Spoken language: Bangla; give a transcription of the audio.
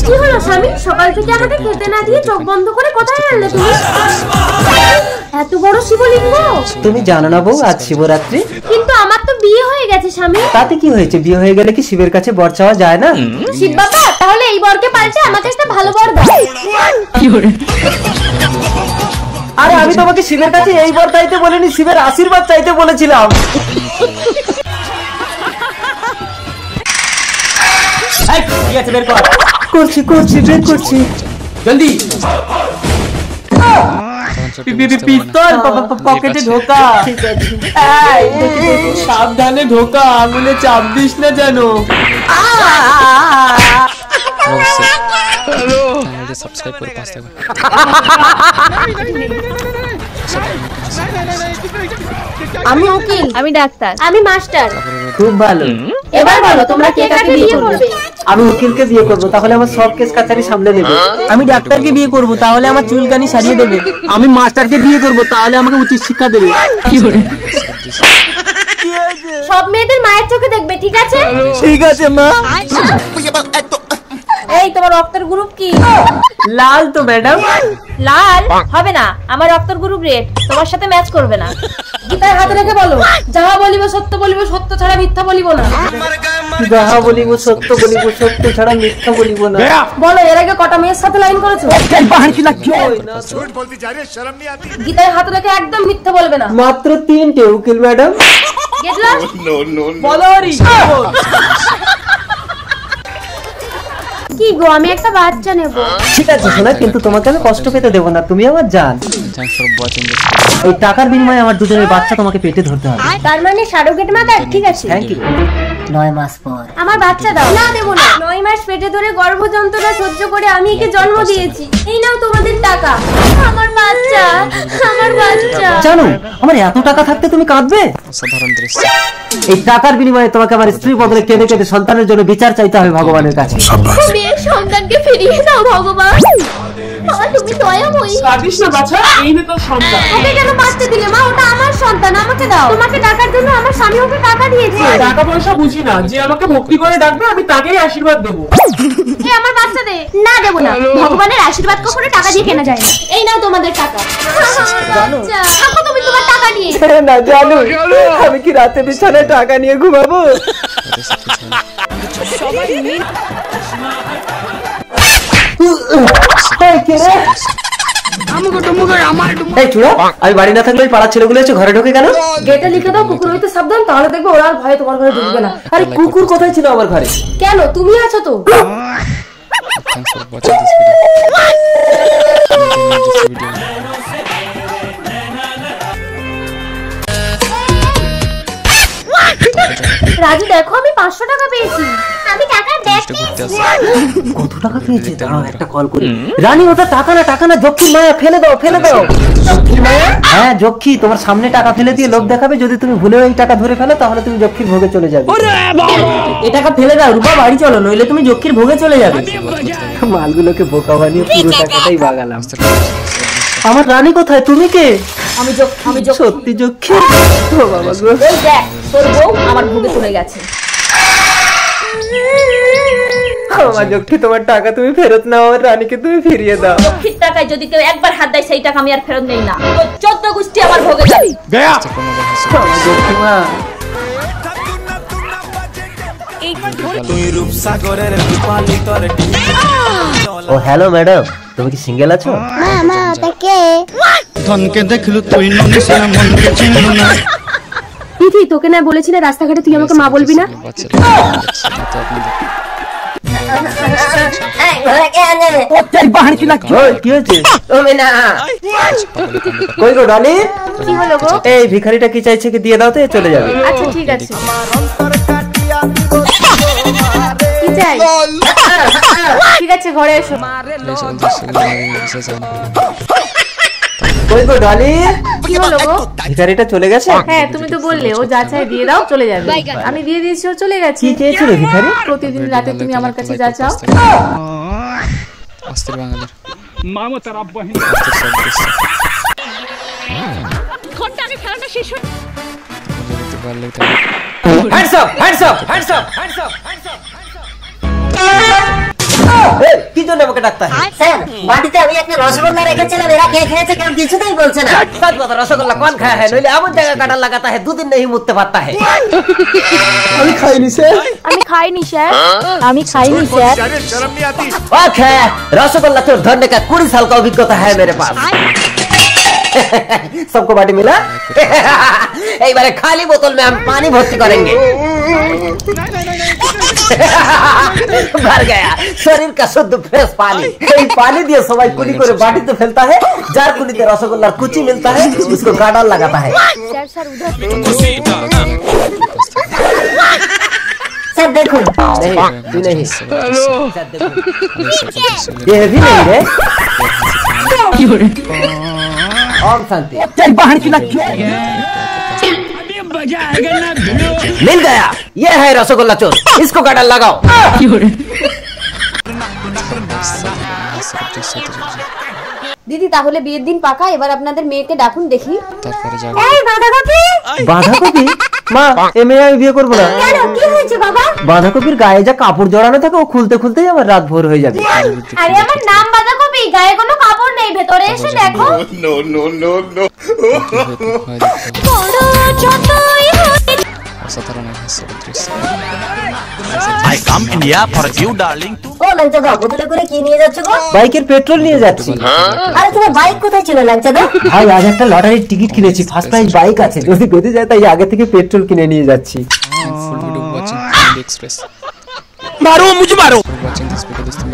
কি হলো স্বামী, সকাল থেকে আমাকে খেতে না দিয়ে চোখ বন্ধ করে কোথায় আনলে তুমি? এত বড় শিবলিঙ্গ। তুমি জানো না বউ, আজ শিবরাত্রি। কিন্তু আমার তো বিয়ে হয়ে গেছে স্বামী। তাতে কি হয়েছে, বিয়ে হয়ে গেলে কি শিবের কাছে বর চাওয়া যায় না? শিব বাবা তাহলে এই বরকে পাল্টে আমাকে একটা ভালো বর দাও। আরে আমি তোমাকে শিবের কাছে এই বর চাইতে বলিনি, শিবের আশীর্বাদ চাইতে বলেছিলাম। করছি করছি বের করছি, জলদি। পিস্তল পকেটে ঢোকা। সাবধানে ঢোকা, আঙুলে চাপ দিস না যেন। সাবস্ক্রাইব করে পাশে থাকবেন। আমি উকিল, আমি ডাক্তার, আমি মাস্টার। খুব ভালো। এবার বলো তোমরা কে কাকে বিয়ে করবে? আমি উকিলকে বিয়ে করব, তাহলে আমার সব কেস কাছারি সামলে নেবে। আমি ডাক্তারকে বিয়ে করব, তাহলে আমার চুলকানি সারিয়ে দেবে। আমি মাস্টারকে বিয়ে করব, তাহলে আমাকে উচিত শিক্ষা দেবে। কি করে? সব মেয়েদের মায়ের চোখে দেখবে, ঠিক আছে? ঠিক আছে মা। এই তোমার রক্তের গ্রুপ কি? লাল তো ম্যাডাম। লাল হবে না, আমার রক্তের গ্রুপ রেড, তোমার সাথে ম্যাচ করবে না। গীতায় হাতে রেখে বলো, যাহা বলিব সত্য বলিব, সত্য ছাড়া মিথ্যা বলিব না। যাহা বলিব সত্য বলিব, সত্য ছাড়া মিথ্যা বলিব না। বলো এর আগে কটা মেয়ের সাথে লাইন করেছো? গীতায় হাতে রেখে একদম মিথ্যা বলবে না। মাত্র 3টে উকিল ম্যাডাম। Get lost. বলো রি। কি গো, আমি একটা বাচ্চা নেব। ঠিক আছে শোনা, কিন্তু তোমাকে আমি কষ্ট পেতে দেবো না, তুমি আমার জান। Thanks for watching this. এই টাকার বিনিময়ে আমার দুজনের বাচ্চা তোমাকে পেটে ধরতে হবে। তার মানে সারোগেট মাদার, ঠিক আছে? Thank you. 9 মাস পর আমার বাচ্চা দাও। না দেব না। 9 মাস পেটে ধরে গর্ভ যন্ত্রণা সহ্য করে আমি একে জন্ম দিয়েছি। এই নাও তোমাদের টাকা। আমার বাচ্চা, আমার বাচ্চা। জানো আমার এত টাকা থাকতে তুমি কাঁদবে? অসাধারণ দৃশ্য। এই টাকার বিনিময়ে তোমাকে আমার স্ত্রী বদলে কেঁদে কেঁদে সন্তানের জন্য বিচার চাইতে হবে ভগবানের কাছে। মেয়ের সন্তানকে ফিরিয়ে দাও ভগবান। মা তুমি দয়াময়ী। কাঁদিস না বাছা, এই নে তোর সন্তান। ওকে কেন মারতে দিলে মা? ওটা আমার সন্তান, আমাকে দাও। তোমাকে ডাকার জন্য আমার স্বামী ওকে টাকা দিয়েছে। টাকা পয়সা বুঝি না, যে আমাকে ভক্তি করে ডাকবে আমি তাকেই আশীর্বাদ দেবো। এই আমার বাচ্চা দে। না দেব না, ভগবানের আশীর্বাদ কখনো টাকা দিয়ে কেনা যায় না। এই নাও তোমাদের টাকা। বাচ্চা থাকো তুমি তোমার টাকা নিয়ে। না জানো, আমি কি রাতে বিছানায় টাকা নিয়ে ঘুমাবো? আমি বাড়ি না থাকলে পাড়ার ছেলেগুলো এসে ঘরে ঢোকে কেন? গেটে লিখে দাও কুকুর হইতে সাবধান, তাহলে দেখবে ওরা আর ভয়ে তোমার ঘরে ঢুকবে না। আরে কুকুর কোথায় ছিল আমার ঘরে? কেন, তুমি আছো তো। Thanks for watching this video. Raju দেখো আমি 500 টাকা পেয়েছি। আমি টাকার ব্যাগ পেয়েছি। কত টাকা পেয়েছে? দাঁড়াও একটা কল করি। রানী ওটা টাকা না, টাকা না, যক্ষী মায়া, ফেলে দাও ফেলে দাও। যক্ষী মায়া? হ্যাঁ যক্ষী, তোমার সামনে টাকা ফেলে দিয়ে লোভ দেখাবে, যদি তুমি ভুলেও এই টাকা ধরে ফেলো তাহলে তুমি যক্ষীর ভোগে চলে যাবে। এই টাকা ফেলে দাও রূপা, বাড়ি চলো, নইলে তুমি যক্ষীর ভোগে চলে যাবে। মালগুলোকে বোকা বানিয়ে পুরো টাকাটাই বাগালাম। আমার রানী কোথায়, তুমি কে? আমি সত্যি যক্ষী? ও বাবা গো। এই দেখ তোর বউ আমার ভোগে চলে গেছে। আমার যক্ষী, তোমার টাকা তুমি ফেরত নাও, আমার রানীকে তুমি ফিরিয়ে দাও। লক্ষ্মীর টাকায় যদি কেউ একবার হাত দেয় সেই টাকা আমি আর ফেরত নেই না। তো 14 গোষ্ঠী আমার ভোগে যাবে। আমার যক্ষী মা। ও হ্যালো ম্যাডাম, তুমি কি সিঙ্গেল আছো? মা তাকে ধনকে দেখলু তুই ননি সে মনকে চিনলু না। দিদি তোকে না বলেছিলে রাস্তাঘাটে তুই আমাকে মা বলবি না? কি হয়েছে? কই গো ডালি? কি হলো গো? এই ভিখারিটা কি চাইছে কি দিয়ে দাও তো, চলে যাবে। আচ্ছা ঠিক আছে। কি চাই? ঠিক আছে ঘরে এসো। কই গো ডালি? কি হলো গো? ভিখারিটা চলে গেছে? হ্যাঁ তুমি তো বললে ও যা চাই দিয়ে দাও চলে যাবে। আমি দিয়ে দিয়েছি, ও চলে গেছে। কি চেয়েছিল ভিখারি? প্রতিদিন রাতে তুমি আমার কাছে যা চাও। অস্থির বাঙালির মামতার আব্বা ঘন্টা আগে খেলাটা শেষ হয়ে hands up hands up hands up hands up hands up. ডাকবেন? কি জন্য আমাকে ডাকতে হয়? স্যার বাড়িতে আমি একটা রসগোল্লা রেখেছিলাম, এরা কে খেয়েছে কেউ কিছুতেই বলছে না। सच बता, रसगुल्ला कौन खाया है? नइले एमन जगह काटा लगाता है 2 दिन नहीं मुतते पाता है। আমি খাইনি স্যার। আমি খাইনি স্যার, আমি খাইনি স্যার। ओके, रसगुल्ला चोर धरने का 20 साल का अभिज्ञता है मेरे पास। सबको बाटी मिला? एक बार खाली बोतल में हम पानी भर्ती करेंगे। भर गया शरीर का शुद्ध फ्रेश पानी। এই पानी दिए सबाई कुली করে বাটিতে ফেলता है, जार कुलीতে रसगुल्ला कुची मिलता है, उसको गाड़ा लगाता है। স্যার স্যার উধার স্যার দেখুন नहीं तू नहीं, ये भी नहीं रे। ओम शांति। चल बाहर चला। मिल गया, ये है रसगुल्ला चोर, इसको गाड़ा लगाओ। দিদি তাহলে বিয়ের দিন পাকা, এবার আপনাদের মেয়েকে ডাকুন দেখি। তারপরে যাবো। এই বাঁধাকপি। বাঁধাকপি? মা, এ মেয়ে আমি বিয়ে করবো না। কেন, কি হয়েছে বাবা? বাঁধাকপির গায়ে যা কাপড় জড়ানো থাকে ও খুলতে খুলতেই আমার রাত ভোর হয়ে যাবে। আরে আমার নাম বাঁধাকপি, গায়ে কোনো কাপড় নেই, ভেতরে এসে দেখো। অসাধারণ এক হাস্যকর দৃশ্য। ও লাঞ্চাদা বোতলে করে কি নিয়ে যাচ্ছ গো? বাইকের পেট্রোল নিয়ে যাচ্ছি। আরে তোমার বাইক কোথায় ছিল লাঞ্চাদা? ভাই আজ একটা লটারির টিকিট কিনেছি, ফার্স্ট প্রাইজ বাইক আছে, যদি বেঁধে যায় তাই আগে থেকে পেট্রোল কিনে নিয়ে যাচ্ছি। Full video watching Hindi Express. मारो मुझे मारो। Watching this video दोस्तों।